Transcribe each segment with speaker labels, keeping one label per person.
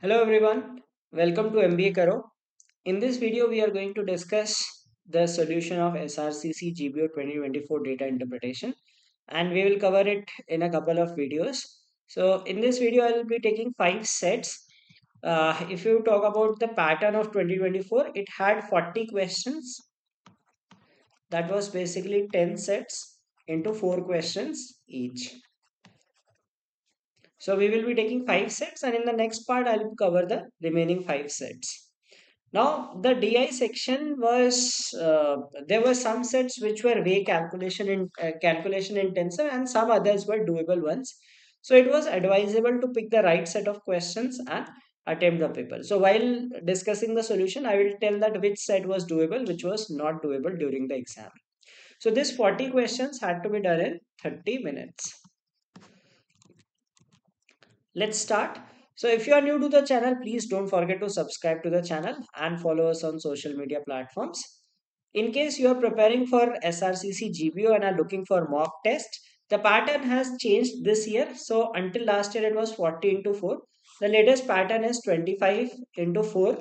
Speaker 1: Hello everyone, welcome to MBA Karo. In this video, we are going to discuss the solution of SRCC GBO 2024 data interpretation, and we will cover it in a couple of videos. So, in this video, I will be taking five sets. If you talk about the pattern of 2024, it had 40 questions. That was basically 10 sets into 4 questions each. So, we will be taking 5 sets, and in the next part, I will cover the remaining 5 sets. Now, the DI section was there were some sets which were way calculation intensive, and some others were doable ones. So it was advisable to pick the right set of questions and attempt the paper. So while discussing the solution, I will tell that which set was doable, which was not doable during the exam. So this 40 questions had to be done in 30 minutes. Let's start. So if you are new to the channel, please don't forget to subscribe to the channel and follow us on social media platforms. In case you are preparing for SRCC GBO and are looking for mock test, the pattern has changed this year. So until last year it was 40 into 4. The latest pattern is 25 into 4.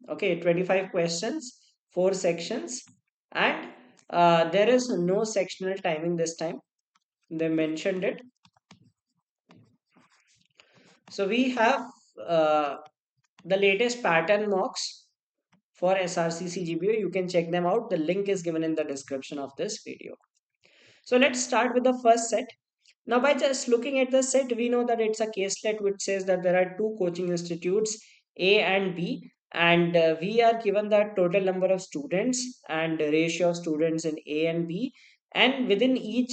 Speaker 1: Okay, 25 questions, 4 sections, and there is no sectional timing this time. They mentioned it. So we have uh, the latest pattern mocks for SRCC GBO. You can check them out. The link is given in the description of this video. So let's start with the first set. Now, by just looking at the set, we know that it's a caselet which says that there are two coaching institutes, A and B, and we are given the total number of students and ratio of students in A and B. And within each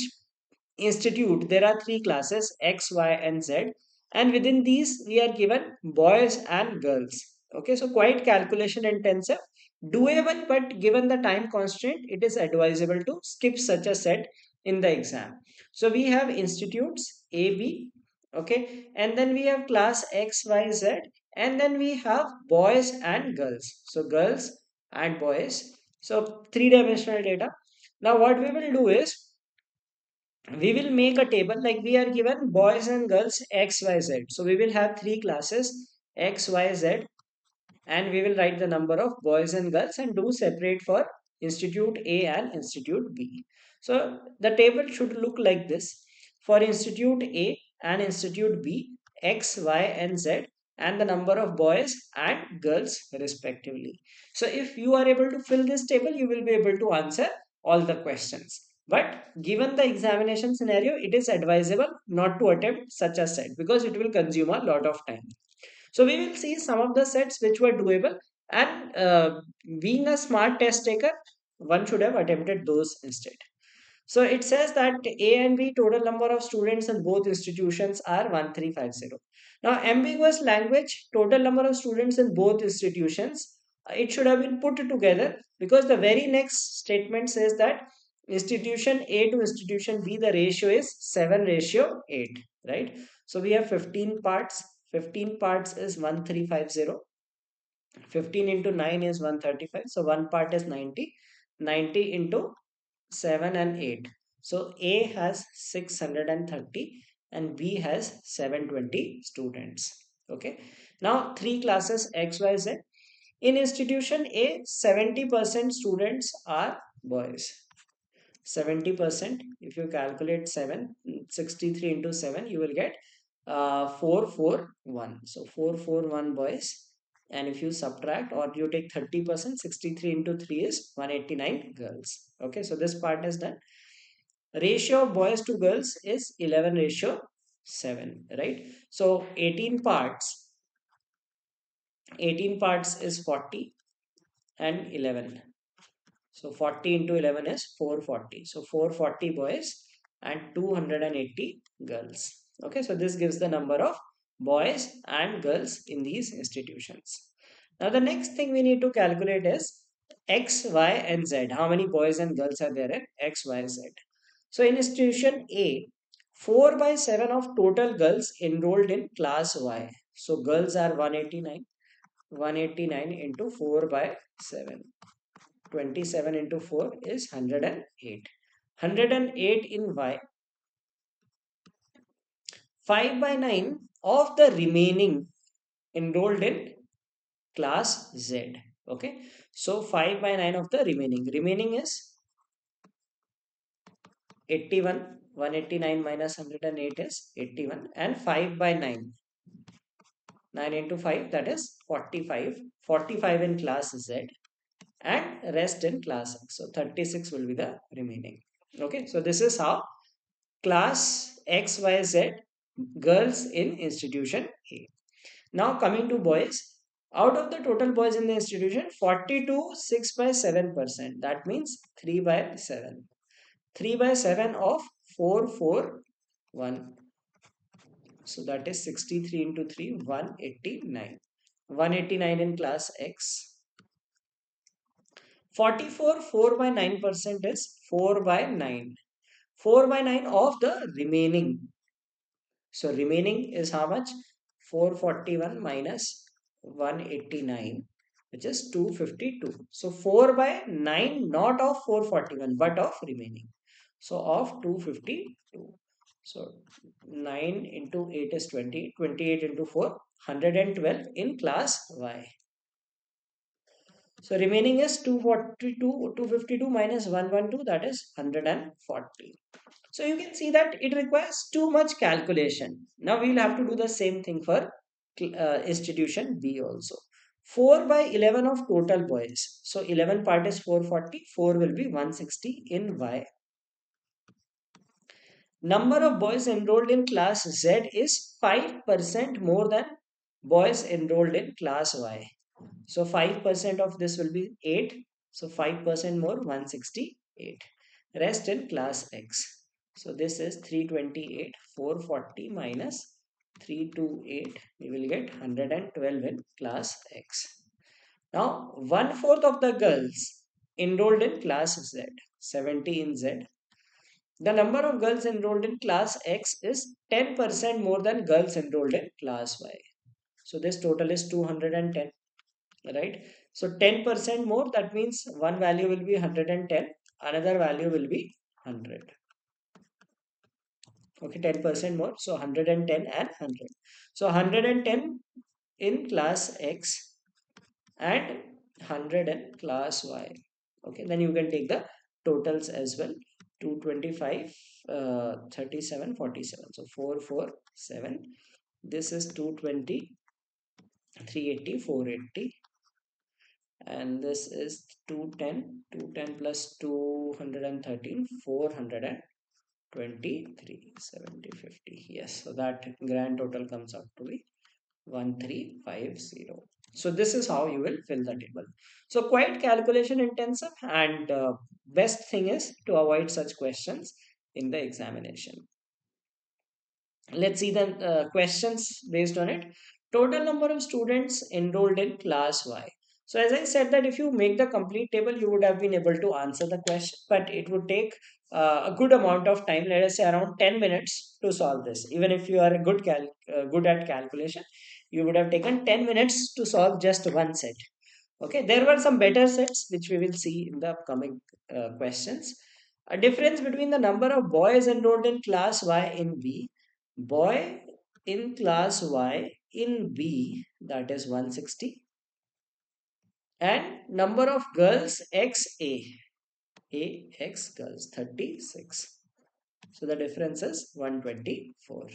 Speaker 1: institute, there are three classes X, Y, and Z. And within these, we are given boys and girls. Okay, so quite calculation intensive, doable, but given the time constraint, it is advisable to skip such a set in the exam. So we have institutes A, B, okay, and then we have class X, Y, Z, and then we have boys and girls. So girls and boys. So three-dimensional data. Now what we will do is we will make a table like we are given boys and girls X, Y, Z. So we will have three classes X, Y, Z, and we will write the number of boys and girls and do separate for institute A and institute B. So the table should look like this. For institute A and institute B, X, Y, and Z, and the number of boys and girls respectively. So if you are able to fill this table, you will be able to answer all the questions. But given the examination scenario, it is advisable not to attempt such a set because it will consume a lot of time. So we will see some of the sets which were doable, and being a smart test taker, one should have attempted those instead. So it says that A and B total number of students in both institutions are 1350. Now ambiguous language, total number of students in both institutions, it should have been put together because the very next statement says that institution A to institution B, the ratio is 7:8, right? So we have 15 parts. 15 parts is 1350. 15 into 9 is 135. So one part is 90. 90 into 7 and 8. So A has 630 and B has 720 students. Okay. Now three classes X, Y, Z. In institution A, 70% students are boys. 70%, if you calculate 63 into 7, you will get 441. So 441 boys. And if you subtract or you take 30%, 63 into 3 is 189 girls. Okay, so this part is done. Ratio of boys to girls is 11 ratio 7, right? So 18 parts is 40 and 11. So 40 into 11 is 440. So 440 boys and 280 girls. Okay, so this gives the number of boys and girls in these institutions. Now the next thing we need to calculate is X, Y, and Z. How many boys and girls are there in X, Y, Z? So in institution A, 4 by 7 of total girls enrolled in class Y. So girls are 189. 189 into 4 by 7. 27 into 4 is 108. 108 in Y. 5 by 9 of the remaining enrolled in class Z. Okay. So 5 by 9 of the remaining. Remaining is 81. 189 minus 108 is 81. And 5 by 9. 9 into 5, that is 45. 45 in class Z and rest in class X. So 36 will be the remaining. Okay. So this is how class XYZ girls in institution A. Now coming to boys, out of the total boys in the institution, 42 6 by 7%. That means 3 by 7. 3 by 7 of 441. So that is 63 into 3, 189. 189 in class X. 44 4 by 9% is 4 by 9. 4 by 9 of the remaining. So remaining is how much? 441 minus 189, which is 252. So 4 by 9, not of 441, but of remaining. So of 252. So 9 into 8 is 20. 28 into 4, 112 in class Y. So remaining is 242, 252 minus 112, that is 140. So you can see that it requires too much calculation. Now we will have to do the same thing for institution B also. 4 by 11 of total boys. So 11 part is 440. 4 will be 160 in Y. Number of boys enrolled in class Z is 5% more than boys enrolled in class Y. So 5% of this will be 8. So 5% more, 168. Rest in class X. So this is 328, 440 minus 328. We will get 112 in class X. Now 1/4 of the girls enrolled in class Z, 70 in Z. The number of girls enrolled in class X is 10% more than girls enrolled in class Y. So this total is 210. Right, so 10% more, that means one value will be 110, another value will be 100. Okay, 10% more, so 110 and 100. So 110 in class X and 100 in class Y. Okay, then you can take the totals as well. 225, 37, 47. So 447. This is 220, 380, 480. And this is 210, 210 plus 213, 423, 70, 50. Yes, so that grand total comes out to be 1350. So this is how you will fill the table. So quite calculation intensive, and best thing is to avoid such questions in the examination. Let's see the questions based on it. Total number of students enrolled in class Y. So as I said that if you make the complete table, you would have been able to answer the question, but it would take a good amount of time, let us say around 10 minutes to solve this. Even if you are a good at calculation, you would have taken 10 minutes to solve just one set. Okay, there were some better sets which we will see in the upcoming questions. A difference between the number of boys enrolled in class Y in B. Boy in class Y in B, that is 160, and number of girls X girls 36. So the difference is 124.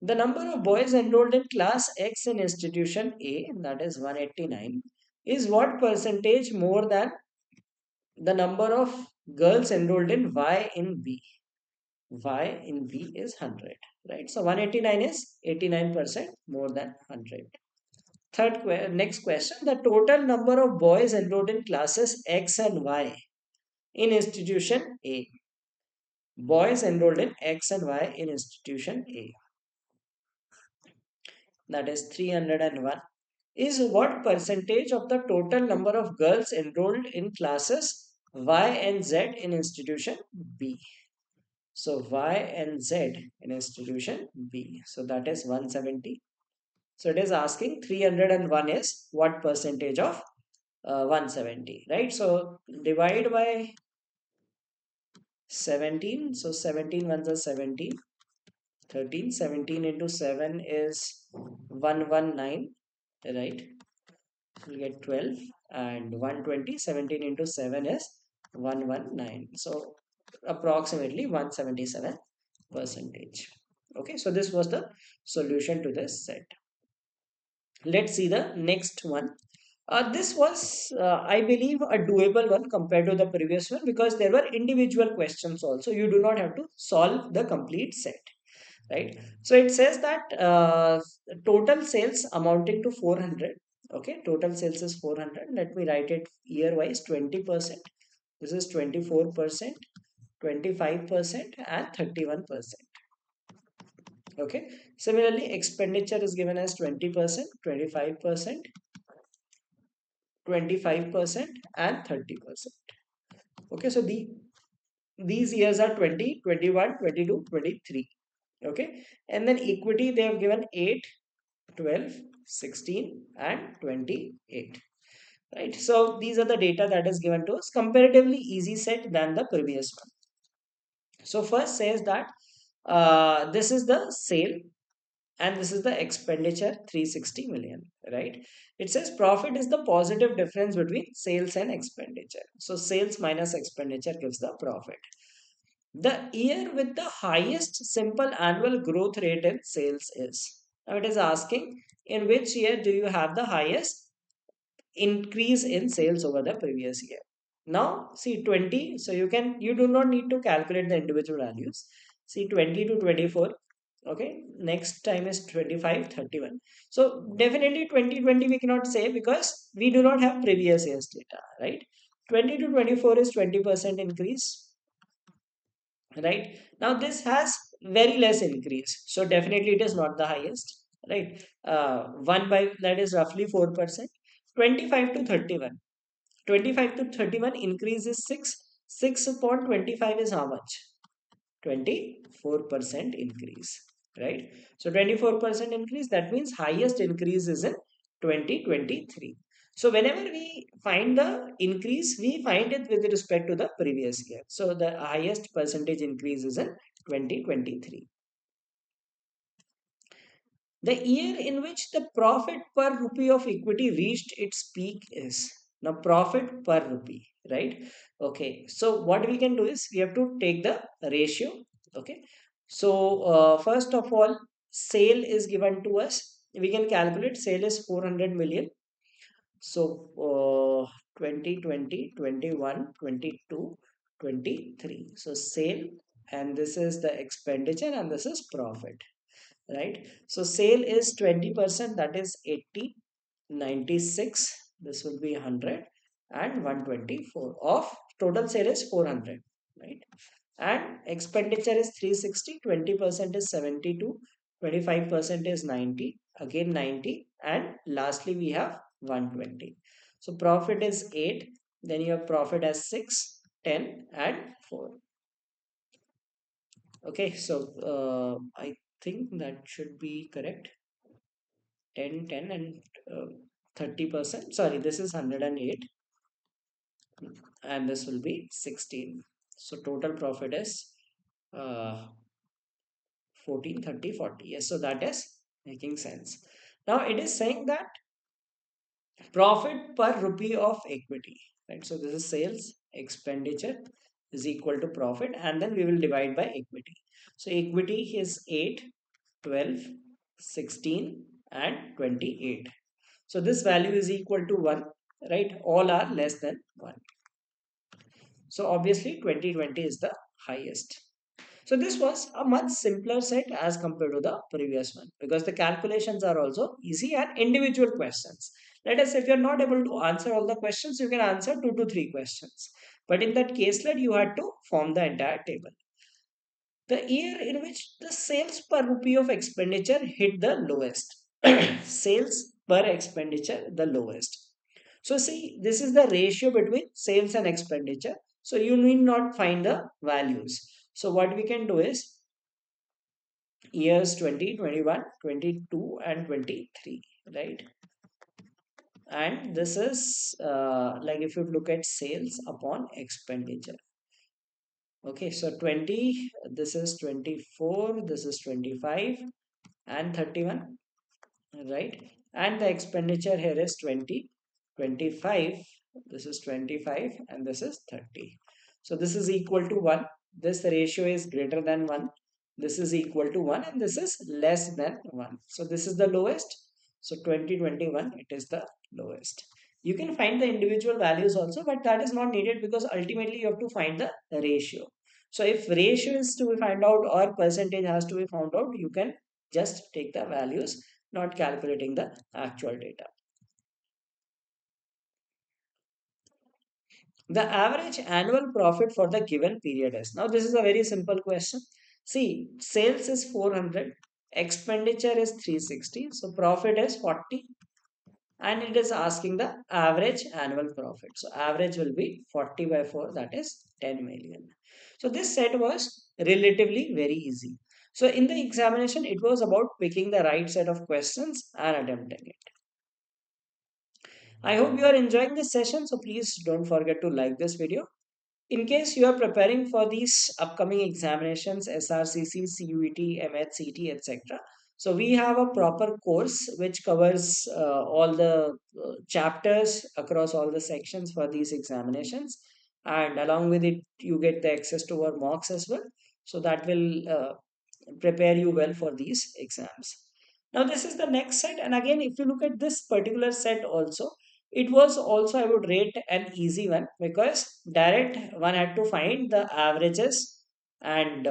Speaker 1: The number of boys enrolled in class X in institution A, that is 189, is what percentage more than the number of girls enrolled in Y in B? Y in B is 100, right? So 189 is 89% more than 100. Next question. The total number of boys enrolled in classes X and Y in institution A. Boys enrolled in X and Y in institution A, that is 301, is what percentage of the total number of girls enrolled in classes Y and Z in institution B. So Y and Z in institution B. So that is 170. So it is asking 301 is what percentage of 170, right? So divide by 17. So 17 ones are 17. 13, 17 into 7 is 119, right? We'll get 12, and 120, 17 into 7 is 119. So approximately 177 percentage. Okay, so this was the solution to this set. Let's see the next one. This was, I believe, a doable one compared to the previous one because there were individual questions also. You do not have to solve the complete set, right? So it says that total sales amounting to 400. Okay, total sales is 400. Let me write it year wise: 20%. This is 24%, 25%, and 31%. Okay, similarly, expenditure is given as 20%, 25%, 25%, and 30%. Okay, so these years are 20, 21, 22, 23. Okay, and then equity they have given 8, 12, 16, and 28. Right, so these are the data that is given to us. Comparatively easy set than the previous one. So first says that this is the sale and this is the expenditure, 360 million, right? It says profit is the positive difference between sales and expenditure. So sales minus expenditure gives the profit. The year with the highest simple annual growth rate in sales is. Now it is asking, in which year do you have the highest increase in sales over the previous year? Now see 20, so you do not need to calculate the individual values. See 20 to 24. Okay, next time is 25, 31. So definitely 2020 we cannot say because we do not have previous year's data, right? 20 to 24 is 20% increase, right? Now this has very less increase, so definitely it is not the highest, right? 1 by that is roughly 4%. 25 to 31, 25 to 31 increase is 6 upon 25 is how much? 24% increase, right? So 24% increase, that means highest increase is in 2023. So whenever we find the increase, we find it with respect to the previous year. So the highest percentage increase is in 2023. The year in which the profit per rupee of equity reached its peak is. Now profit per rupee, right? Okay, so what we can do is we have to take the ratio. Okay, so first of all, sale is given to us. We can calculate sale is 400 million. So 20, 20, 21, 22, 23. So sale, and this is the expenditure and this is profit, right? So sale is 20%, that is 80, 96, this will be 100, and 124 of total sale is 400, right? And expenditure is 360, 20% is 72, 25% is 90, again 90, and lastly we have 120. So profit is 8, then you have profit as 6, 10, and 4. Okay, so I think that should be correct. 10, 10, and 30%. Sorry, this is 108 and this will be 16. So total profit is 14, 30, 40. Yes, so that is making sense. Now it is saying that profit per rupee of equity, right? So this is sales, expenditure is equal to profit, and then we will divide by equity. So equity is 8, 12, 16, and 28. So this value is equal to 1, right? All are less than 1. So obviously 2020 is the highest. So this was a much simpler set as compared to the previous one because the calculations are also easy and individual questions. Let us say if you're not able to answer all the questions, you can answer 2 to 3 questions. But in that case, you had to form the entire table. The year in which the sales per rupee of expenditure hit the lowest. Sales per expenditure, the lowest. So see, this is the ratio between sales and expenditure. So you need not find the values. So what we can do is years 20, 21, 22, and 23, right? And this is like if you look at sales upon expenditure. Okay, so 20, this is 24, this is 25 and 31, right? And the expenditure here is 20, 25, this is 25 and this is 30. So this is equal to 1. This ratio is greater than 1. This is equal to 1 and this is less than 1. So this is the lowest. So 2021, it is the lowest. You can find the individual values also, but that is not needed because ultimately you have to find the ratio. So if ratio is to be found out or percentage has to be found out, you can just take the values, not calculating the actual data. The average annual profit for the given period is. Now, this is a very simple question. See, sales is 400, expenditure is 360, so profit is 40, and it is asking the average annual profit. So, average will be 40 by 4, that is 10 million. So, this set was relatively very easy. So, in the examination, it was about picking the right set of questions and attempting it. I hope you are enjoying this session. So please don't forget to like this video. In case you are preparing for these upcoming examinations, SRCC, CUET, MHCT, etc. So we have a proper course which covers all the chapters across all the sections for these examinations. And along with it, you get the access to our mocks as well. So that will prepare you well for these exams. Now, this is the next set, and again, if you look at this particular set also, it was also, I would rate, an easy one because direct one had to find the averages and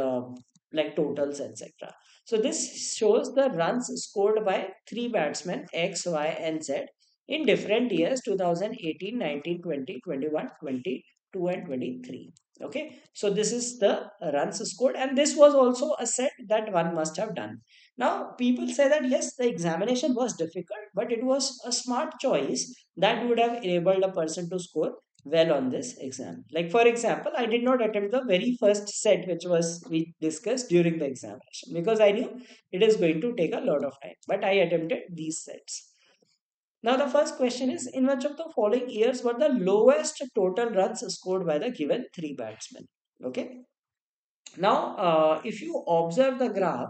Speaker 1: like totals, etc. So, this shows the runs scored by three batsmen X, Y, and Z in different years 2018, 19, 20, 21, 22, and 23. Okay, so this is the runs scored, and this was also a set that one must have done. Now, people say that yes, the examination was difficult, but it was a smart choice that would have enabled a person to score well on this exam. Like, for example, I did not attempt the very first set which was we discussed during the examination because I knew it is going to take a lot of time, but I attempted these sets. Now, the first question is in which of the following years were the lowest total runs scored by the given three batsmen? Okay. Now, if you observe the graph,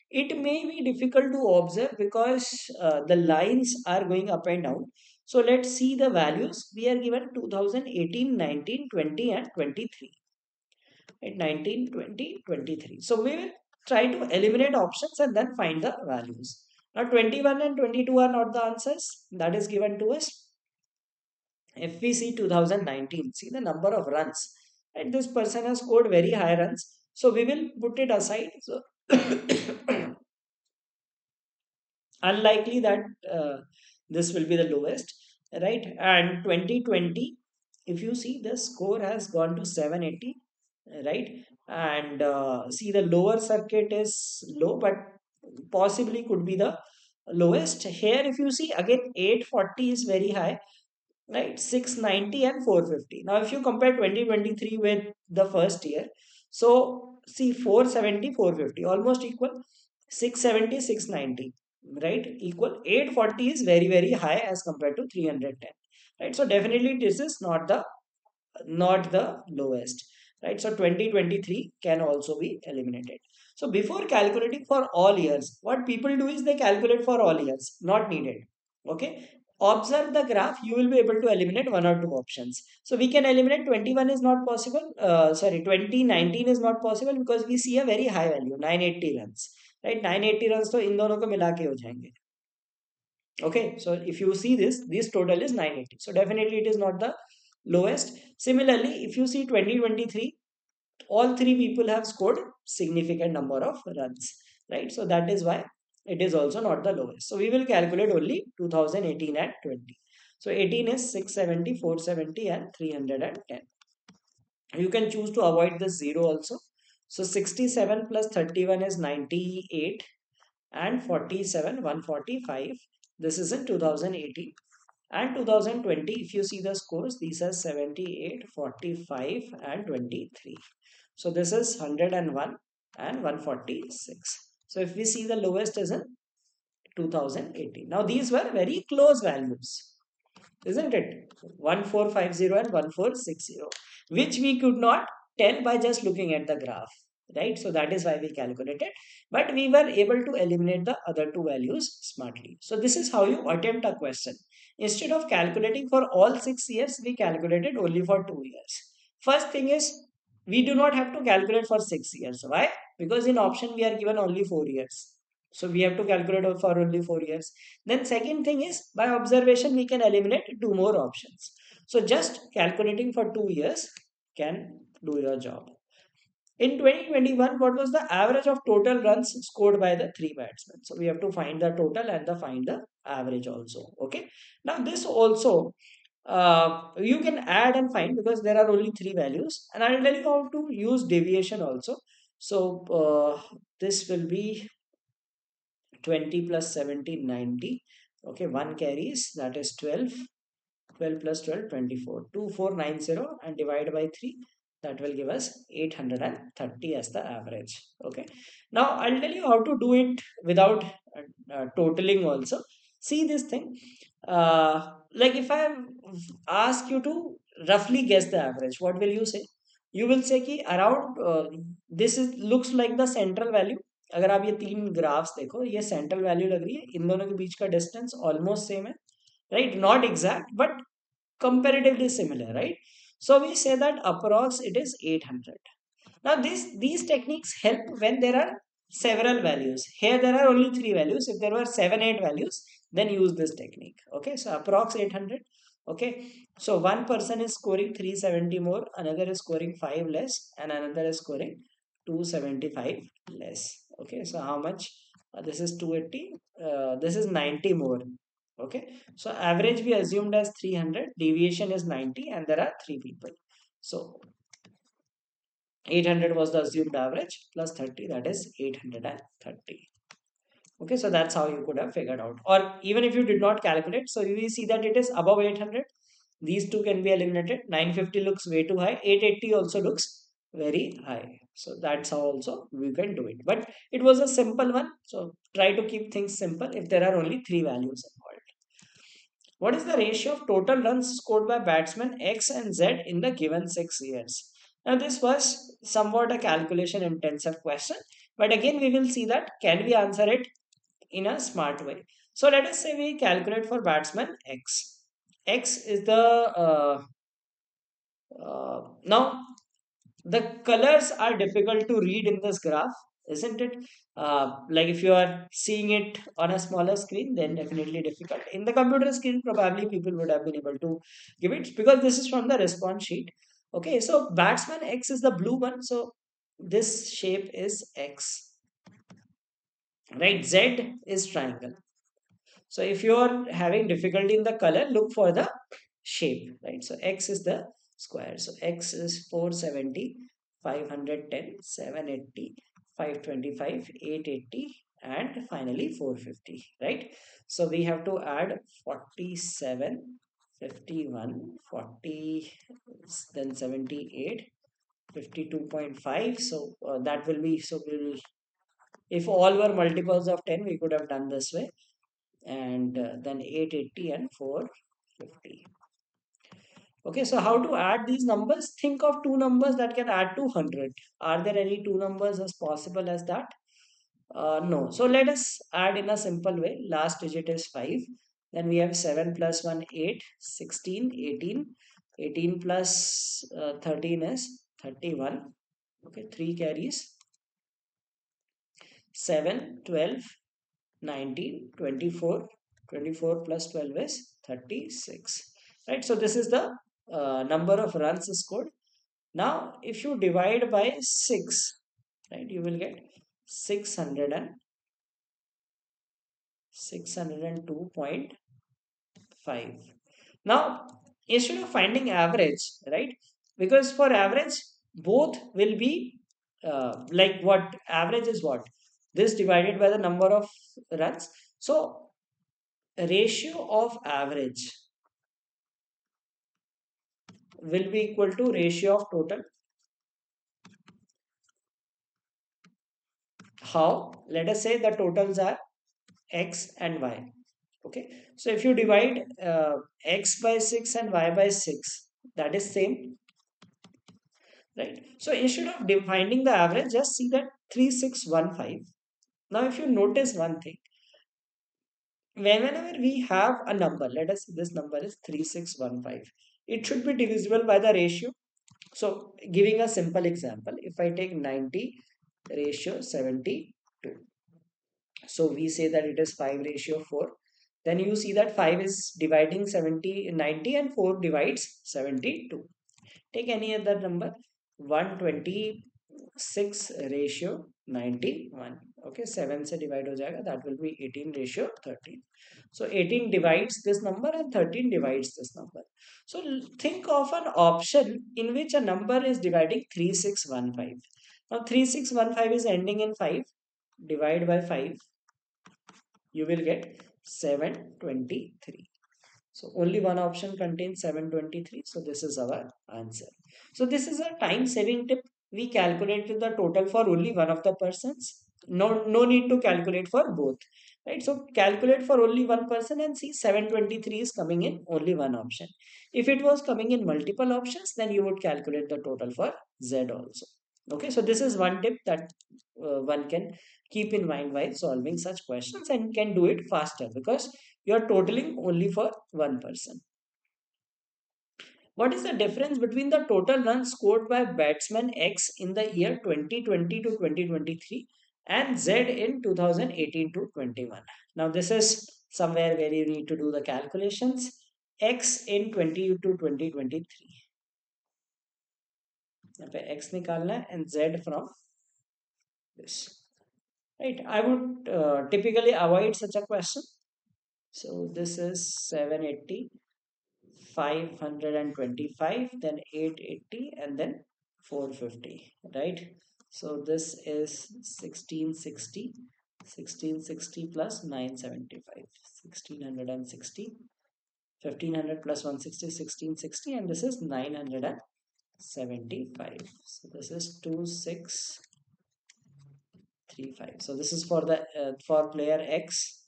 Speaker 1: it may be difficult to observe because the lines are going up and down. So, let's see the values. We are given 2018, 19, 20, and 23. At 19, 20, 23. So, we will try to eliminate options and then find the values. Now, 21 and 22 are not the answers that is given to us. If we see 2019, see the number of runs. Right? This person has scored very high runs. So we will put it aside. So unlikely that this will be the lowest, right? And 2020, if you see the score has gone to 780, right? And see the lower circuit is low, but possibly could be the lowest. Here, if you see again, 840 is very high, right? 690 and 450. Now if you compare 2023 with the first year, so see 470 450 almost equal, 670 690, right, equal. 840 is very very high as compared to 310, right? So definitely this is not the lowest, right? So 2023 can also be eliminated. So before calculating for all years, what people do is they calculate for all years, not needed. Okay, observe the graph, you will be able to eliminate one or two options. So we can eliminate 21 is not possible, sorry, 2019 is not possible because we see a very high value 980 runs, right? 980 runs तो इन दोनों को मिला के हो जाएंगे. Okay, so if you see this total is 980. So definitely it is not the lowest. Similarly, if you see 2023, all three people have scored significant number of runs, right? So that is why it is also not the lowest. So we will calculate only 2018 and 20. So 18 is 670, 470 and 310. You can choose to avoid the zero also. So 67 plus 31 is 98 and 47 145. This is in 2018 and 2020. If you see the scores, these are 78, 45 and 23. So this is 101 and 146. So if we see the lowest is in 2018. Now these were very close values, isn't it? 1450 and 1460, which we could not tell by just looking at the graph, right? So that is why we calculated, but we were able to eliminate the other two values smartly. So this is how you attempt a question. Instead of calculating for all 6 years, we calculated only for 2 years. First thing is, we do not have to calculate for 6 years. Why? Because in option we are given only 4 years. So we have to calculate for only 4 years. Then second thing is, by observation we can eliminate two more options. So just calculating for 2 years can do your job. In 2021, what was the average of total runs scored by the three batsmen? So we have to find the total and find the average also. Okay. Now this also you can add and find because there are only three values, and I'll tell you how to use deviation also. So this will be 20 plus 70, 90. Okay, one carries, that is 12. 12 plus 12, 24. 2490 and divide by 3. That will give us 830 as the average. Okay. Now I'll tell you how to do it without totaling also. See this thing. Like if I ask you to roughly guess the average, what will you say? You will say कि around this is looks like the central value. अगर आप ये तीन graphs देखो, ये central value लग रही है, इन दोनों के बीच का डिस्टेंस ऑलमोस्ट सेम है, right? Not exact, but comparatively similar, right? So we say that approx it is 800. Now these techniques help when there are several values. Here there are only three values. If there were 7 8 values, then use this technique. Okay, so approx 800. Okay, so one person is scoring 370 more, another is scoring 5 less, and another is scoring 275 less. Okay, so how much? This is 280, this is 90 more. Okay, so average we assumed as 300, deviation is 90, and there are three people. So 800 was the assumed average plus 30, that is 830. Okay, so that's how you could have figured out. Or even if you did not calculate, so you will see that it is above 800. These two can be eliminated. 950 looks way too high. 880 also looks very high. So that's how also we can do it. But it was a simple one. So try to keep things simple if there are only three values involved. What is the ratio of total runs scored by batsmen X and Z in the given 6 years? Now, this was somewhat a calculation intensive question, but again, we will see that can we answer it in a smart way. So, let us say we calculate for batsman X. X is the now the colors are difficult to read in this graph, isn't it? Like if you are seeing it on a smaller screen, then definitely difficult. In the computer screen, probably people would have been able to give it because this is from the response sheet. Okay, so batsman X is the blue one, so this shape is X, right? Z is triangle. So if you are having difficulty in the color, look for the shape, right? So X is the square. So X is 470, 510, 780, 525, 880, and finally 450, right? So we have to add 47, 51, 40, then 78, 52.5. So that will be, so we'll, if all were multiples of 10, we could have done this way, and then 880 and 450. Okay, so how to add these numbers? Think of two numbers that can add to 100. Are there any two numbers as possible as that? No. So let us add in a simple way. Last digit is 5. Then we have 7 plus 1, 8, 16, 18. 18 plus 13 is 31. Okay, 3 carries. 7, 12, 19, 24. 24 plus 12 is 36. Right, so this is the number of runs scored. Now, if you divide by 6, right, you will get 600 and 602.5. Now, instead of finding average, right, because for average, both will be like what average is what? This divided by the number of runs. So, ratio of average will be equal to ratio of total. How? Let us say the totals are X and Y. Okay. So if you divide X by 6 and Y by 6, that is same. right? So instead of finding the average, just see that 3615. Now, if you notice one thing, whenever we have a number, let us say this number is 3615, it should be divisible by the ratio. So, giving a simple example, if I take 90 ratio 72, so we say that it is 5 ratio 4, then you see that 5 is dividing 70 90 and 4 divides 72. Take any other number, 126 ratio 91. Okay, 7 से divide हो जाएगा, that will be 18 ratio 13. So 18 divides this number and 13 divides this number. So think of an option in which a number is dividing 3615. Now 3615 is ending in 5. Divide by 5, you will get 723. So only one option contains 723. So this is our answer. So this is a time saving tip. We calculated the total for only one of the persons. No need to calculate for both. Right. So calculate for only one person and see 723 is coming in only one option. If it was coming in multiple options, then you would calculate the total for Z also. Okay. So this is one tip that one can keep in mind while solving such questions and can do it faster because you are totaling only for one person. What is the difference between the total runs scored by batsman X in the year 2020 to 2023 and Z in 2018 to 21? Now, this is somewhere where you need to do the calculations. X in 20 to 2023. यहाँ पे X निकालना है and Z from this. Right. I would typically avoid such a question. So this is 780. 525, then 880, and then 450, right? So this is 1660 plus 975, 1660, 1500 plus 160, 1660, and this is 975. So this is 2635. So this is for the for player X,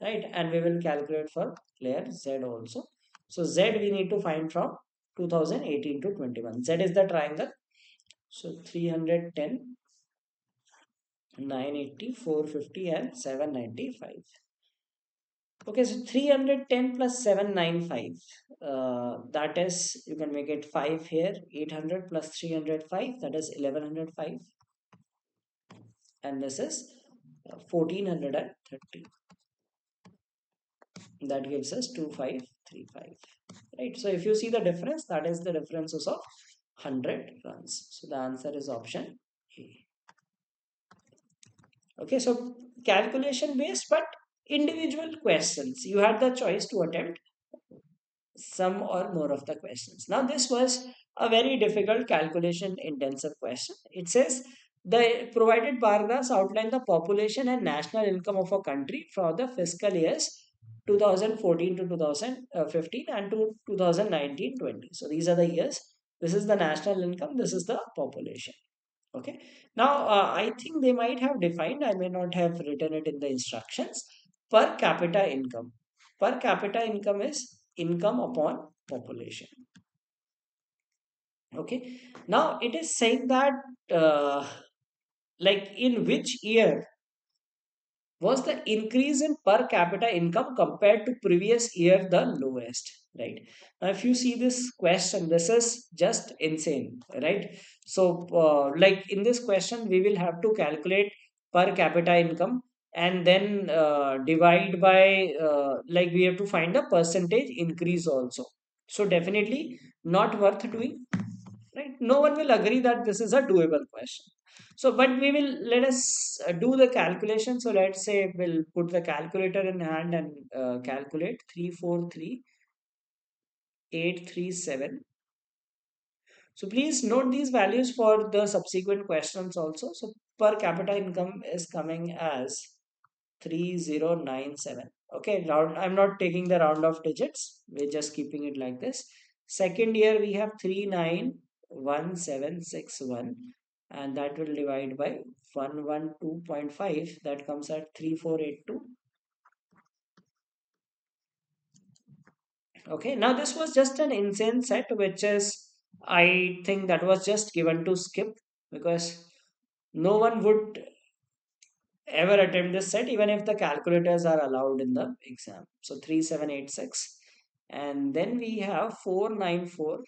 Speaker 1: right? And we will calculate for player Z also. So Z we need to find from 2018 to 21. Z is the triangle. So 310, 980, 450 and 795. Okay, so 310 plus 795. That is, you can make it 5 here. 800 plus 305, that is 1105. And this is 1430. That gives us 2535. Right. So if you see the difference, that is the differences of 100 runs. So the answer is option A. Okay, so calculation based, but individual questions. You had the choice to attempt some or more of the questions. Now, this was a very difficult calculation intensive question. It says the provided bar graphs outline the population and national income of a country for the fiscal years 2014 to 2015 and to 2019-20. So these are the years. This is the national income. This is the population. Okay. Now, I think they might have defined, I may not have written it in the instructions, per capita income. Per capita income is income upon population. Okay. Now, it is saying that, like, in which year was the increase in per capita income compared to previous year the lowest, right? Now if you see this question, this is just insane, right? So like in this question we will have to calculate per capita income and then divide by like we have to find the percentage increase also. So definitely not worth doing, right? No one will agree that this is a doable question. So but we will, let us do the calculation. So let's say we'll put the calculator in hand and calculate 343837. So please note these values for the subsequent questions also. So per capita income is coming as 3097. Okay, round, I'm not taking the round of digits, we're just keeping it like this. Second year we have 391761, and that will divide by 112.5, that comes at 3482. Okay, now this was just an insane set which is I think that was just given to skip, because no one would ever attempt this set even if the calculators are allowed in the exam. So 3786, and then we have 494.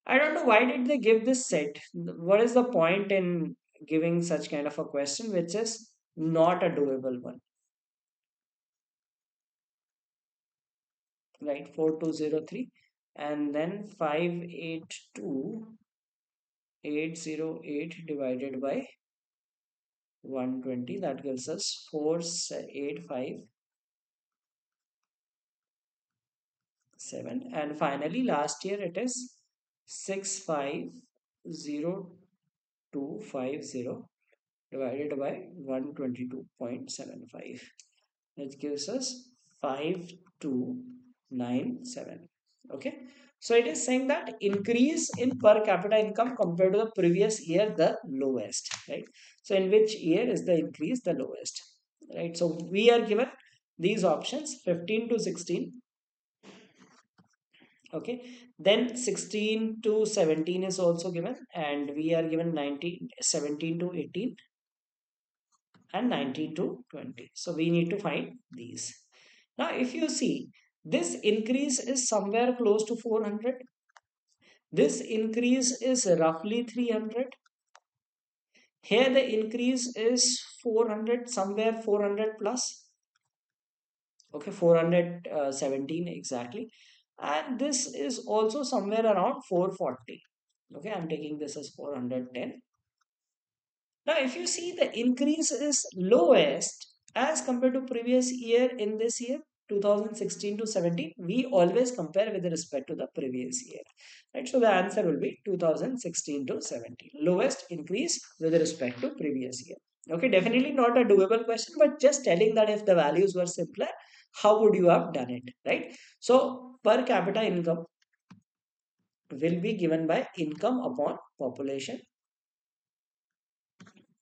Speaker 1: I don't know why did they give this set. What is the point in giving such kind of a question which is not a doable one, right? 4203, and then 582808 divided by 120, that gives us 4857. And finally last year it is 650,250 divided by 122.75, which gives us 5297. Okay, so it is saying that increase in per capita income compared to the previous year the lowest, right? So in which year is the increase the lowest, right? So we are given these options 15 to 16. Okay, then 16 to 17 is also given, and we are given 19, 17 to 18, and 19 to 20. So we need to find these. Now if you see, this increase is somewhere close to 400, this increase is roughly 300, here the increase is 400, somewhere 400 plus. Okay, 417 exactly, and this is also somewhere around 440. Okay, I'm taking this as 410. Now if you see, the increase is lowest as compared to previous year. In this year 2016 to 17, we always compare with respect to the previous year, right? So the answer will be 2016 to 17, lowest increase with respect to previous year. Okay, definitely not a doable question, but just telling that if the values were simpler, how would you have done it, right? So per capita income will be given by income upon population.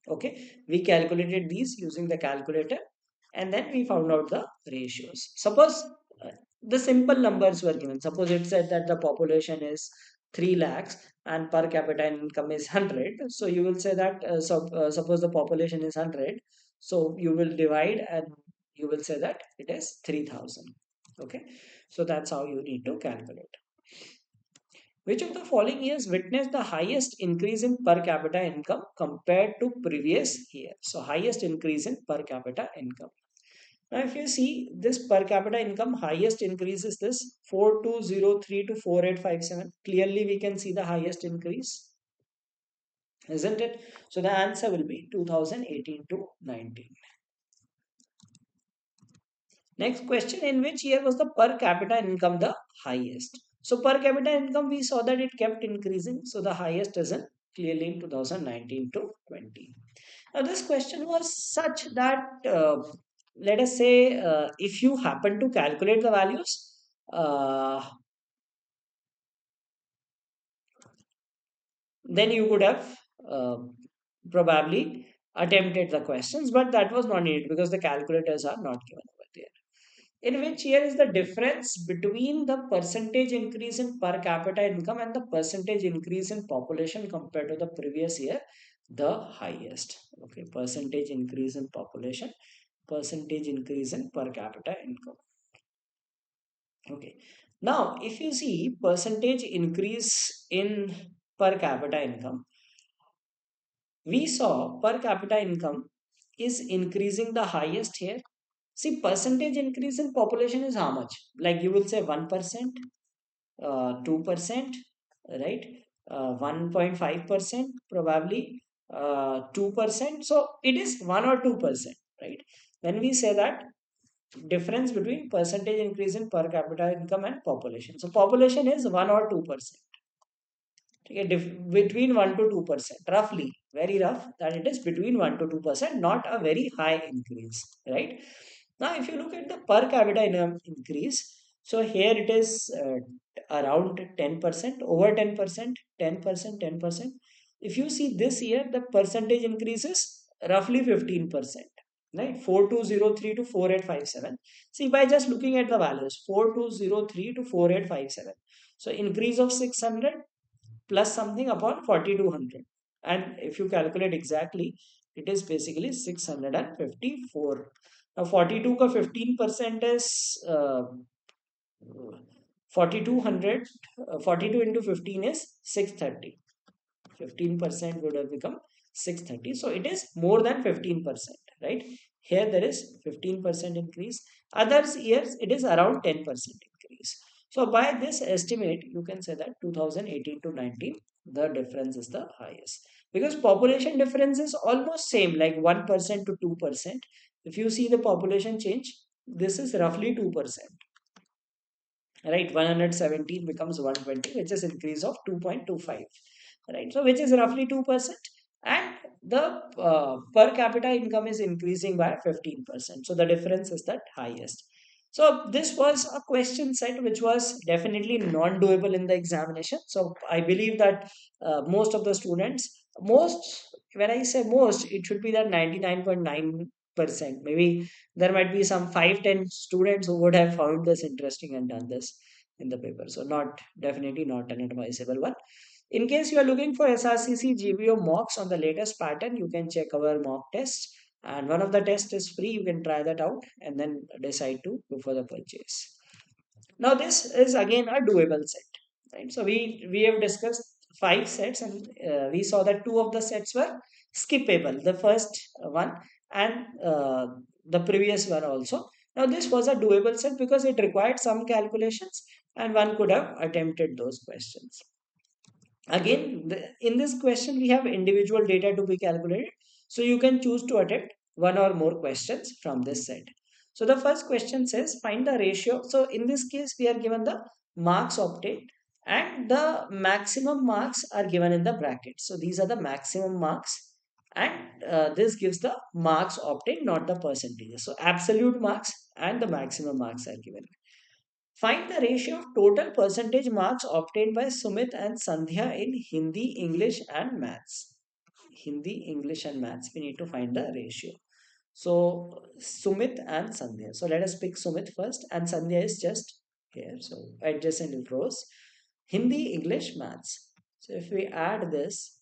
Speaker 1: Okay, we calculated these using the calculator, and then we found out the ratios. Suppose the simple numbers were given. Suppose it said that the population is 3 lakhs and per capita income is 100. So you will say that, suppose the population is 100, so you will divide and you will say that it is 3000. Okay, so that's how you need to calculate. Which of the following years witnessed the highest increase in per capita income compared to previous year? So highest increase in per capita income. Now if you see, this per capita income highest increase is this 4203 to 4857. Clearly we can see the highest increase, isn't it? So the answer will be 2018 to 19. Next question, in which year was the per capita income the highest? So per capita income, we saw that it kept increasing. So the highest is in clearly in 2019 to 20. Now this question was such that, let us say, if you happen to calculate the values, then you could have uh, probably attempted the questions, but that was not needed because the calculators are not given over there. In which year is the difference between the percentage increase in per capita income and the percentage increase in population compared to the previous year the highest? Okay, percentage increase in population, percentage increase in per capita income. Okay, now if you see percentage increase in per capita income, we saw per capita income is increasing the highest here. See, percentage increase in population is how much? Like you will say 1%, 2%, right? 1.5%, probably 2%. So it is 1 or 2%, right? When we say that difference between percentage increase in per capita income and population. So population is 1 or 2%. Okay, between 1 to 2%, roughly, very rough, that it is between 1 to 2%, not a very high increase, right? Now if you look at the per capita increase, so here it is around 10%, over 10%, 10%, 10%. If you see this year, the percentage increase is roughly 15%, right? 4203 to 4857. See, by just looking at the values, 4203 to 4857, so increase of 600, plus something upon 4200. And if you calculate exactly, it is basically 654. Now 42 ka 15% is 4200, 42 into 15 is 630. 15% would have become 630. So it is more than 15%, right? Here there is 15% increase. Others years it is around 10% increase. So by this estimate, you can say that 2018 to 19, the difference is the highest. Because population difference is almost same, like 1% to 2%. If you see the population change, this is roughly 2%, right? 117 becomes 120, which is increase of 2.25, right? So which is roughly 2%. And the per capita income is increasing by 15%. So the difference is the highest. So this was a question set which was definitely non-doable in the examination. So I believe that most of the students, most, when I say most, it should be that 99.9%. Maybe there might be some 5-10 students who would have found this interesting and done this in the paper. So not, definitely not an advisable one. In case you are looking for SRCC GBO mocks on the latest pattern, you can check our mock test. And one of the tests is free. You can try that out and then decide to go for the purchase. Now this is again a doable set, right? So we have discussed 5 sets, and we saw that 2 of the sets were skippable. The first one and the previous one also. Now this was a doable set because it required some calculations, and one could have attempted those questions. Again, in this question, we have individual data to be calculated. So you can choose to attempt one or more questions from this set. So the first question says find the ratio. So in this case, we are given the marks obtained and the maximum marks are given in the bracket. So these are the maximum marks, and this gives the marks obtained, not the percentages. So absolute marks and the maximum marks are given. Find the ratio of total percentage marks obtained by Sumit and Sandhya in Hindi, English, and Maths. Hindi, English, and Maths. We need to find the ratio. So Sumit and Sandhya. So let us pick Sumit first, and Sandhya is just here. So adjacent rows. Hindi, English, Maths. So if we add this,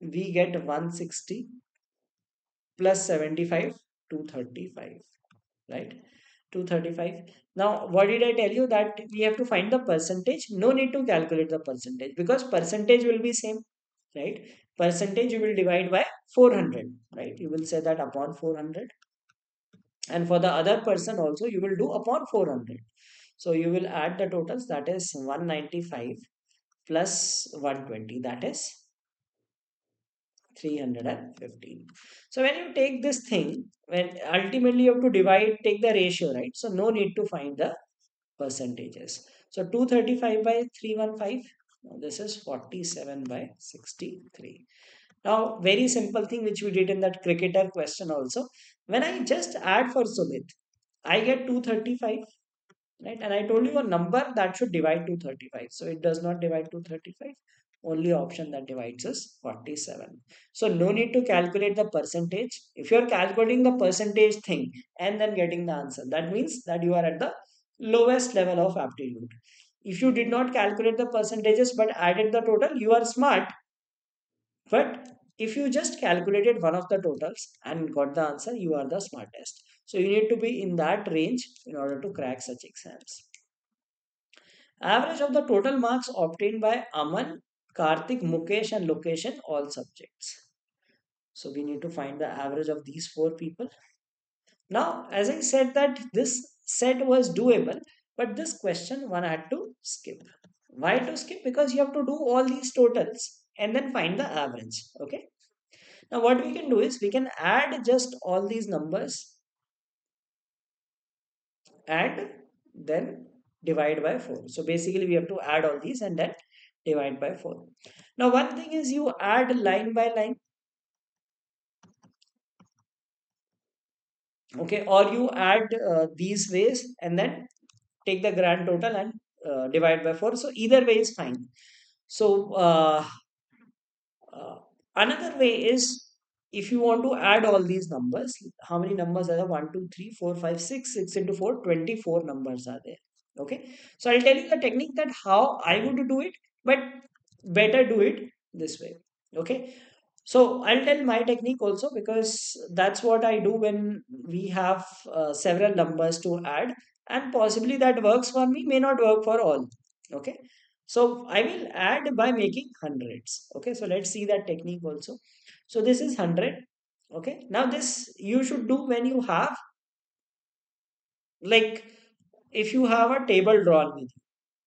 Speaker 1: we get 160 plus 75, 235, right? 235. Now, what did I tell you? That we have to find the percentage. No need to calculate the percentage because percentage will be same, right? Percentage you will divide by 400, right? You will say that upon 400. And for the other person also, you will do upon 400. So you will add the totals, that is 195 plus 120, that is 315. So when you take this thing, when ultimately you have to divide, take the ratio, right? So no need to find the percentages. So 235 by 315. Now this is 47 by 63. Now very simple thing which we did in that cricketer question also. When I just add for Sumit, I get 235, right? And I told you a number that should divide 235. So it does not divide 235. Only option that divides is 47. So no need to calculate the percentage. If you are calculating the percentage thing and then getting the answer, that means that you are at the lowest level of aptitude. If you did not calculate the percentages but added the total, you are smart. But if you just calculated one of the totals and got the answer, you are the smartest. So you need to be in that range in order to crack such exams. Average of the total marks obtained by Aman, Karthik, Mukesh, and Location, all subjects. So we need to find the average of these 4 people. Now, as I said that this set was doable, but this question one had to skip. Why to skip? Because you have to do all these totals and then find the average. Okay. Now what we can do is we can add just all these numbers and then divide by 4. So basically we have to add all these and then divide by 4. Now one thing is you add line by line, okay, or you add these ways and then take the grand total and divide by 4. So either way is fine. So uh, another way is, if you want to add all these numbers, how many numbers are there? 1, 2, 3, 4, 5, 6. 6 into 4, 24 numbers are there. Okay. So I'll tell you the technique that how I would do it. but better do it this way. Okay, so I'll tell my technique also, because that's what I do when we have several numbers to add, and possibly that works for me, may not work for all. Okay, so I will add by making hundreds. Okay, so let's see that technique also. So this is 100. Okay, now this you should do when you have, like, if you have a table drawn with you,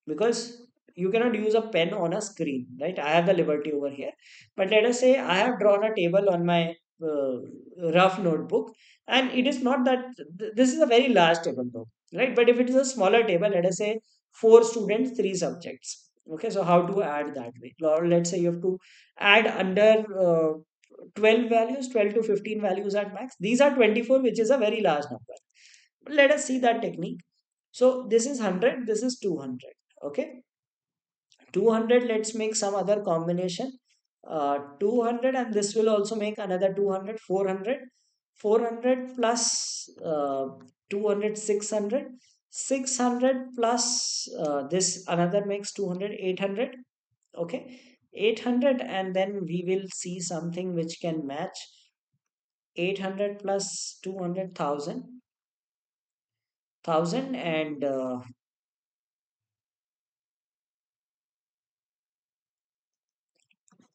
Speaker 1: because you cannot use a pen on a screen, right? I have the liberty over here, but let us say I have drawn a table on my uh, rough notebook, and it is not that this is a very large table though, right? But if it is a smaller table, let us say four students, three subjects. Okay, so how to add that way? Or let's say you have to add under 12 values, 12 to 15 values at max. These are 24, which is a very large number. Let us see that technique. So this is 100, this is 200. Okay, 200, let's make some other combination. 200, and this will also make another 200. 400, 400 plus 200, 600. 600 plus this another makes 200, 800. Okay, 800, and then we will see something which can match 800 plus 200,000, 1000, and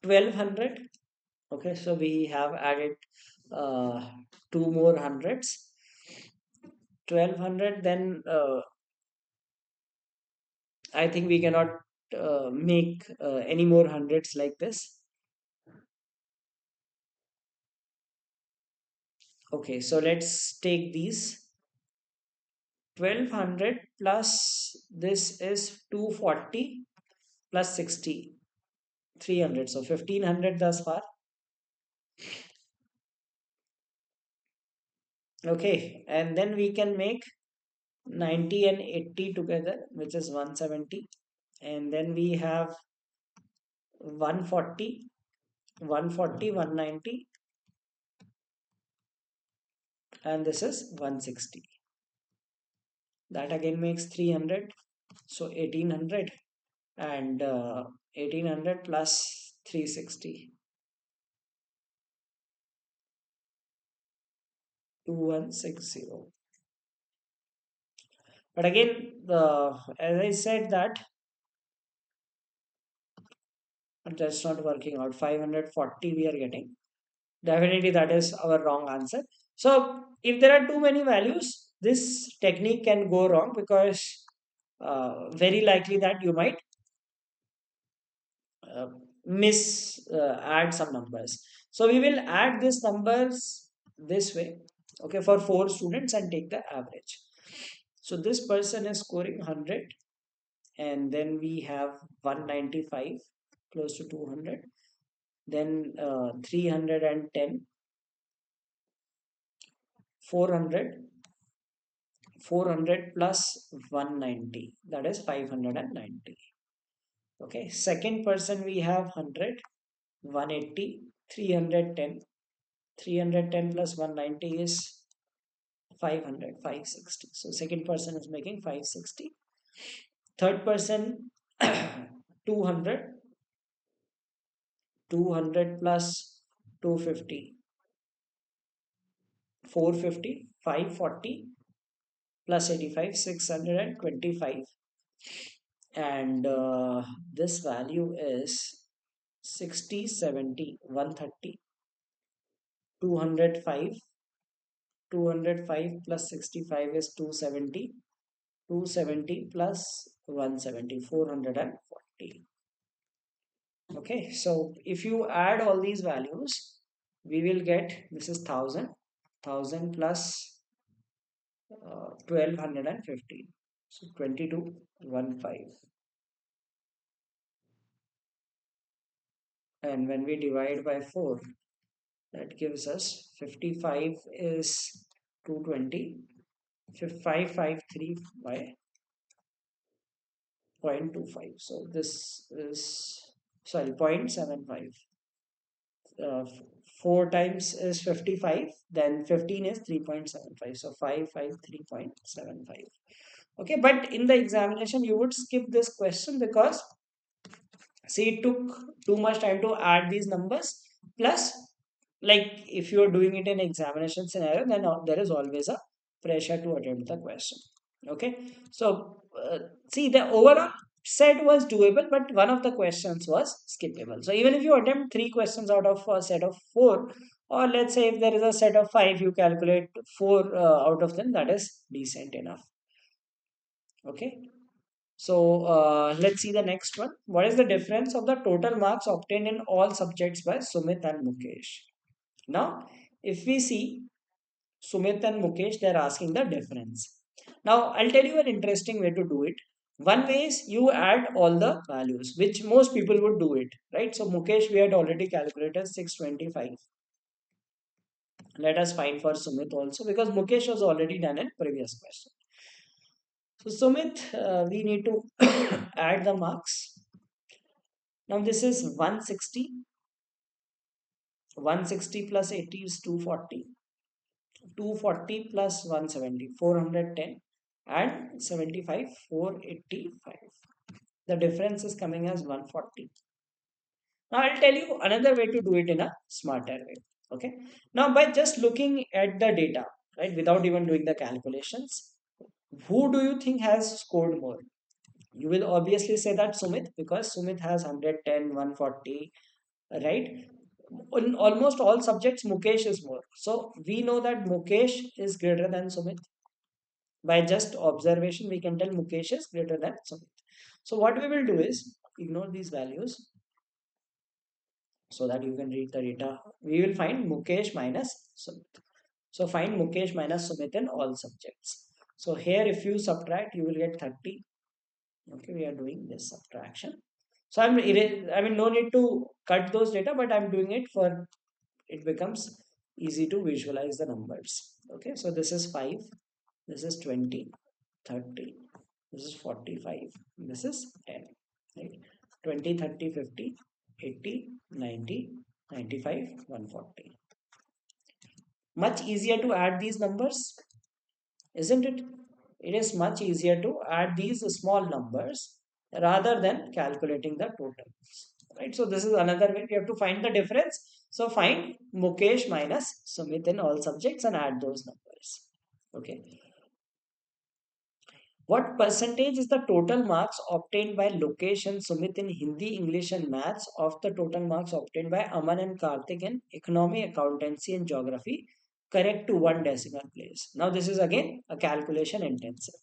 Speaker 1: 1200. Okay, so we have added two more hundreds. 1200, then I think we cannot make any more hundreds like this. Okay, so let's take these. 1200 plus this is 240 plus 60, 300. So 1500 thus far. Okay, and then we can make 90 and 80 together, which is 170. And then we have 140, 140, 190, and this is 160. That again makes 300, so 1800, and 1800 plus 360, 2160. But again, as I said that that's not working out. 540 we are getting. Definitely that is our wrong answer. So if there are too many values, this technique can go wrong, because very likely that you might uh, miss add some numbers. So we will add these numbers this way, okay, for four students, and take the average. So this person is scoring 100, and then we have 195, close to 200, then 310, 400, 400 plus 190, that is 590. Okay, second person we have 100, 180, 310. 310 plus 190 is 500, 560. So second person is making 560. Third person 200, 200 plus 250, 450, 540 plus 85, 625. And this value is 60, 70, 130, 205. 205 plus 65 is 270. 270 plus 170, 440. Okay, so if you add all these values, we will get, this is 1000, 1000 plus 1215, so 2215. And when we divide by 4, that gives us 55 is 220, 553 by 0.25. So this is, sorry, 0.75. uh, 4 times is 55, then 15 is 3.75, so 553.75. Okay, but in the examination you would skip this question, because See, it took too much time to add these numbers. Plus, like if you are doing it in examination scenario, then there is always a pressure to attempt the question. Okay, so see, the overall set was doable, but one of the questions was skippable. So even if you attempt three questions out of a set of four, or let's say if there is a set of five, you calculate four out of them, that is decent enough. Okay. So let's see the next one. What is the difference of the total marks obtained in all subjects by Sumit and Mukesh? Now, if we see Sumit and Mukesh, they're asking the difference. Now, I'll tell you an interesting way to do it. One way is you add all the values, which most people would do it, right? So Mukesh, we had already calculated 625. Let us find for Sumit also, because Mukesh was already done in previous question. So Sumit, we need to add the marks. Now this is 160. 160 plus 80 is 240. 240 plus 170, 410, and 75, 485. The difference is coming as 140. Now I'll tell you another way to do it in a smarter way. Okay. Now by just looking at the data, right, without even doing the calculations, who do you think has scored more? You will obviously say that Sumit, because Sumit has 110, 140, right? In almost all subjects, Mukesh is more. So we know that Mukesh is greater than Sumit. By just observation, we can tell Mukesh is greater than Sumit. So what we will do is ignore these values so that you can read the data. We will find Mukesh minus Sumit. So find Mukesh minus Sumit in all subjects. So here, if you subtract, you will get 30. Okay, we are doing this subtraction. So I mean, no need to cut those data, but I'm doing it for it becomes easy to visualize the numbers. Okay, so this is 5, this is 20, 30, this is 45, this is 10, right? 20, 30, 50, 80, 90, 95, 140. Much easier to add these numbers, isn't it? It is much easier to add these small numbers rather than calculating the totals. Right? So this is another way we have to find the difference. So find Mukesh minus Sumit in all subjects and add those numbers. Okay. What percentage is the total marks obtained by Lokesh and Sumit in Hindi, English, and Maths of the total marks obtained by Aman and Karthik in Economy, Accountancy, and Geography? Correct to one decimal place. Now, this is again a calculation intensive.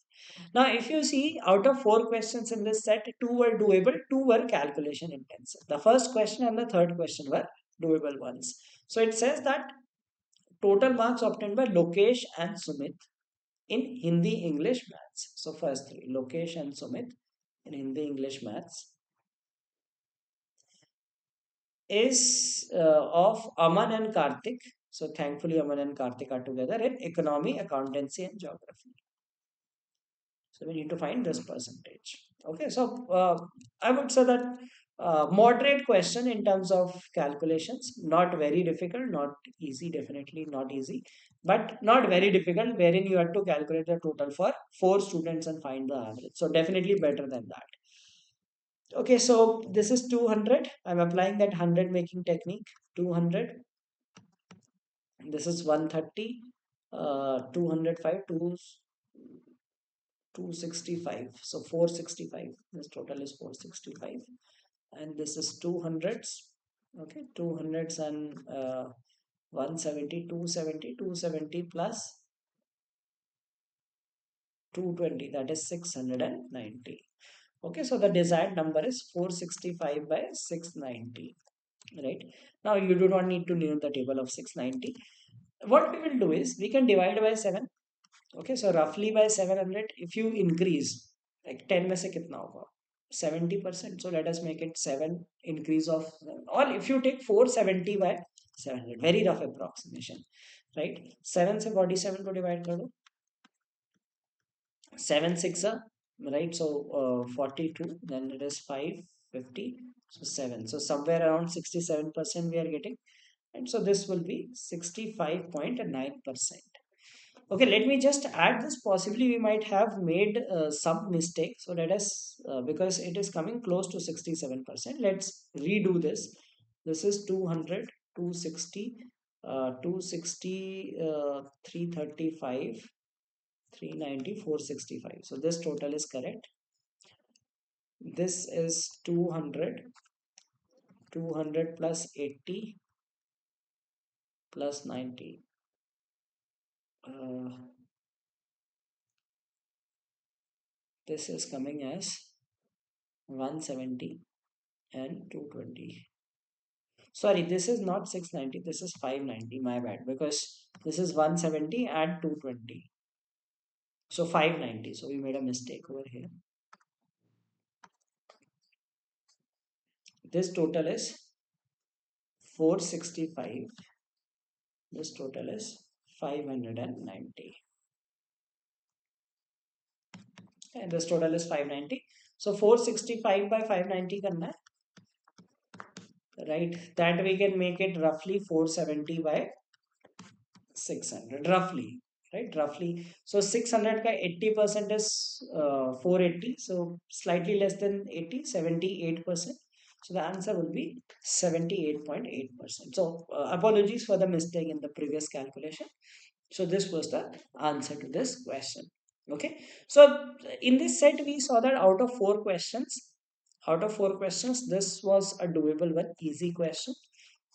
Speaker 1: Now, if you see out of four questions in this set, two were doable, two were calculation intensive. The first question and the third question were doable ones. So it says that total marks obtained by Lokesh and Sumit in Hindi, English, Maths. So first three, Lokesh and Sumit in Hindi, English, Maths is of Aman and Karthik. So thankfully Aman and Karthik are together in Economy, Accountancy, and Geography. So we need to find this percentage. Okay, so I would say that moderate question in terms of calculations, not very difficult, not easy, definitely not easy, but not very difficult, wherein you have to calculate the total for four students and find the average. So definitely better than that. Okay, so this is 200. I'm applying that 100 making technique. 200. This is 130. 205. 265, so 465, this total is 465, and this is 200s. Okay, 200s and 170, 270, 270 plus 220, that is 690. Okay, so the desired number is 465 by 690, right? Now you do not need to know the table of 690. What we will do is we can divide by 7. Okay, so roughly by 700, if you increase, like 10 में से कितना होगा? 70%. So let us make it 7 increase of, or if you take 470 by 700, very rough approximation, right? 7 से 47 को divide कर दो. 7 6 right? So 42, then it is 550, so 7. So somewhere around 67% we are getting, and so this will be 65.9%. Okay, let me just add this. Possibly we might have made some mistake. So let us, because it is coming close to 67%. Let's redo this. This is 200, 260, 260, 335, 390, 465. So this total is correct. This is 200, 200 plus 80 plus 90. Uh, this is coming as 170 and 220. Sorry, this is not 690, this is 590, my bad, because this is 170 and 220. So 590. So we made a mistake over here. This total is 465. This total is 590. And this total is 590. So 465 by 590 karna hai, right? That we can make it roughly 470 by 600 roughly, right? Roughly. So 600 ka 80% is 480. So slightly less than 80, 78%. So the answer will be 78.8%. So apologies for the mistake in the previous calculation. So this was the answer to this question. Okay. So in this set, we saw that out of four questions, this was a doable one, easy question,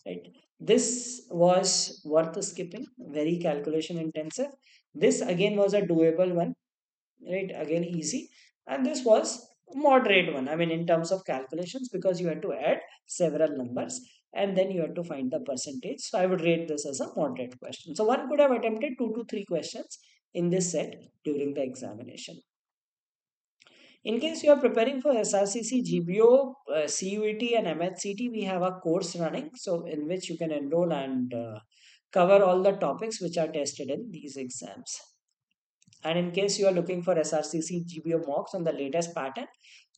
Speaker 1: right? This was worth skipping, very calculation intensive. This again was a doable one, right? Again, easy. And this was moderate one. I mean, in terms of calculations, because you had to add several numbers and then you had to find the percentage. So I would rate this as a moderate question. So one could have attempted 2 to 3 questions in this set during the examination. In case you are preparing for SRCC GBO, CUET and MHCT, we have a course running, so in which you can enroll and cover all the topics which are tested in these exams. And in case you are looking for SRCC GBO mocks on the latest pattern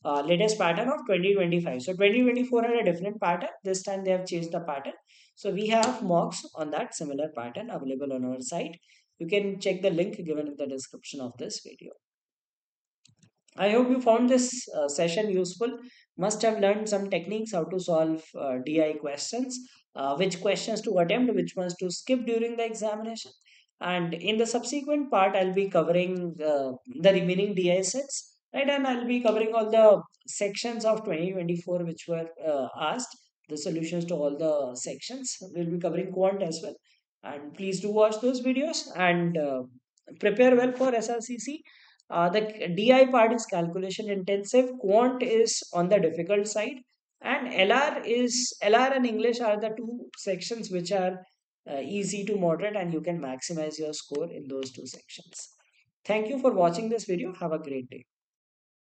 Speaker 1: of 2025. So 2024 had a different pattern. This time they have changed the pattern. So we have mocks on that similar pattern available on our site. You can check the link given in the description of this video. I hope you found this session useful. Must have learned some techniques how to solve DI questions, which questions to attempt, which ones to skip during the examination. And in the subsequent part, I'll be covering the remaining DI sets, right? And I'll be covering all the sections of 2024 which were asked, the solutions to all the sections. We'll be covering quant as well. And please do watch those videos and prepare well for SRCC. The DI part is calculation intensive, quant is on the difficult side, and LR and English are the two sections which are easy to moderate, and you can maximize your score in those two sections. Thank you for watching this video. Have a great day.